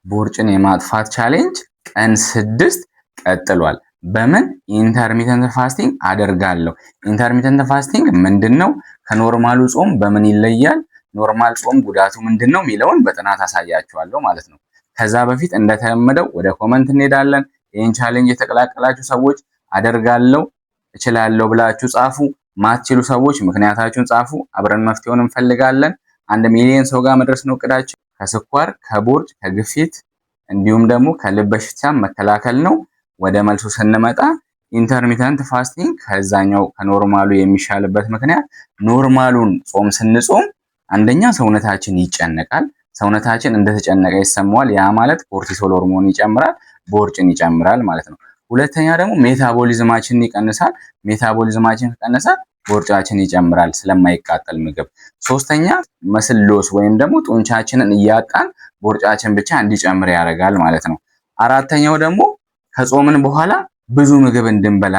ቦርጭን የማጥፋት ቻሌንጅ ቀን 6 ቀጥሏል። በምን ኢንተርሚተንት ፋስቲንግ አደርጋለሁ። ኢንተርሚተንት ፋስቲንግ ምንድነው? ከኖርማሉ ጾም በምን ይለያል? ኖርማል ጾም ጉዳቱ ምንድነው የሚለውን በጥናት አሳያችኋለሁ ማለት ነው። ከዛ በፊት እንደተለመደው ወደ ኮመንት እንሄዳለን። ይህን ቻሌንጅ የተቀላቀላችሁ ሰዎች አደርጋለሁ እችላለሁ ብላችሁ ጻፉ። ማትችሉ ሰዎች ምክንያታችሁን ጻፉ። አብረን መፍትሄውን እንፈልጋለን። 1 ሚሊዮን ሰው ጋር መድረስ ነው እቅዳችን። ከስኳር፣ ከቦርጭ፣ ከግፊት እንዲሁም ደግሞ ከልብ በሽታ መከላከል ነው። ወደ መልሱ ስንመጣ ኢንተርሚተንት ፋስቲንግ ከዛኛው ከኖርማሉ የሚሻልበት ምክንያት ኖርማሉን ጾም ስንጾም አንደኛ ሰውነታችን ይጨነቃል። ሰውነታችን እንደተጨነቀ ይሰማዋል። ያ ማለት ኮርቲሶል ሆርሞን ይጨምራል፣ ቦርጭን ይጨምራል ማለት ነው። ሁለተኛ ደግሞ ሜታቦሊዝማችን ይቀንሳል። ሜታቦሊዝማችን ከቀነሰ ቦርጫችን ይጨምራል ስለማይቃጠል ምግብ። ሶስተኛ መስል ሎስ ወይም ደግሞ ጡንቻችንን እያጣን ቦርጫችን ብቻ እንዲጨምር ያደርጋል ማለት ነው። አራተኛው ደግሞ ከጾምን በኋላ ብዙ ምግብ እንድንበላ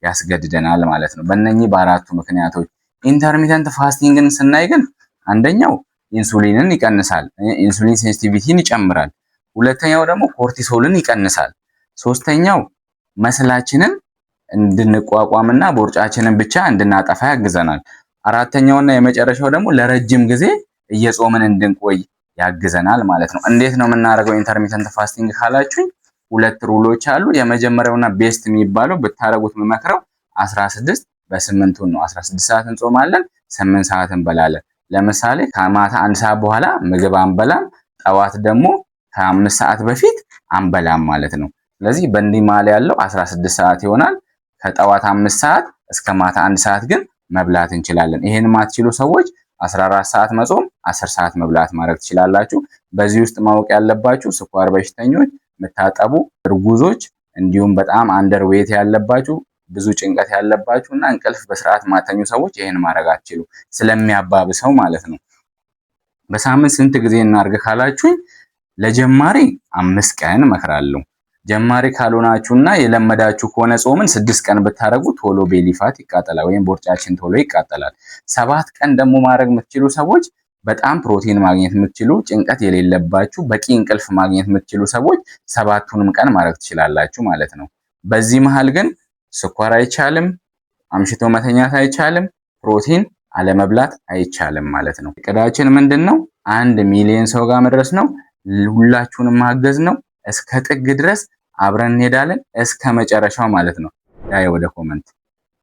ያስገድደናል ማለት ነው። በእነኚህ በአራቱ ምክንያቶች ኢንተርሚተንት ፋስቲንግን ስናይ ግን አንደኛው ኢንሱሊንን ይቀንሳል፣ ኢንሱሊን ሴንሲቲቪቲን ይጨምራል። ሁለተኛው ደግሞ ኮርቲሶልን ይቀንሳል። ሶስተኛው መስላችንን እንድንቋቋምና ቦርጫችንን ብቻ እንድናጠፋ ያግዘናል። አራተኛውና የመጨረሻው ደግሞ ለረጅም ጊዜ እየጾምን እንድንቆይ ያግዘናል ማለት ነው። እንዴት ነው የምናደርገው ኢንተርሚተንት ፋስቲንግ ካላችሁኝ 2 ሩሎች አሉ። የመጀመሪያውና ቤስት የሚባለው ብታረጉት የምመክረው 16 በ8 ነው። 16 ሰዓት እንጾማለን፣ 8 ሰዓት እንበላለን። ለምሳሌ ከማታ 1 ሰዓት በኋላ ምግብ አንበላም፣ ጠዋት ደግሞ ከ5 ሰዓት በፊት አንበላም ማለት ነው። ስለዚህ በእንዲህ መሀል ያለው 16 ሰዓት ይሆናል። ከጠዋት 5 ሰዓት እስከ ማታ 1 ሰዓት ግን መብላት እንችላለን። ይሄን ማትችሉ ሰዎች 14 ሰዓት መጾም፣ 10 ሰዓት መብላት ማድረግ ትችላላችሁ። በዚህ ውስጥ ማወቅ ያለባችሁ ስኳር በሽተኞች፣ የምታጠቡ እርጉዞች፣ እንዲሁም በጣም አንደር ዌት ያለባችሁ፣ ብዙ ጭንቀት ያለባችሁ እና እንቅልፍ በስርዓት ማተኙ ሰዎች ይሄን ማድረግ አትችሉ ስለሚያባብሰው ማለት ነው። በሳምንት ስንት ጊዜ እናድርግ ካላችሁኝ ለጀማሪ 5 ቀን እመክራለሁ። ጀማሪ ካልሆናችሁና የለመዳችሁ ከሆነ ጾምን 6 ቀን ብታረጉ ቶሎ ቤሊፋት ይቃጠላል ወይም ቦርጫችን ቶሎ ይቃጠላል። 7 ቀን ደግሞ ማድረግ የምትችሉ ሰዎች በጣም ፕሮቲን ማግኘት የምትችሉ ጭንቀት የሌለባችሁ በቂ እንቅልፍ ማግኘት የምትችሉ ሰዎች 7ቱንም ቀን ማድረግ ትችላላችሁ ማለት ነው። በዚህ መሃል ግን ስኳር አይቻልም፣ አምሽቶ መተኛት አይቻልም፣ ፕሮቲን አለመብላት አይቻልም ማለት ነው። እቅዳችን ምንድነው? 1 ሚሊዮን ሰው ጋር መድረስ ነው። ሁላችሁንም ማገዝ ነው። እስከ ጥግ ድረስ አብረን እንሄዳለን እስከ መጨረሻው ማለት ነው። ዳይ ወደ ኮመንት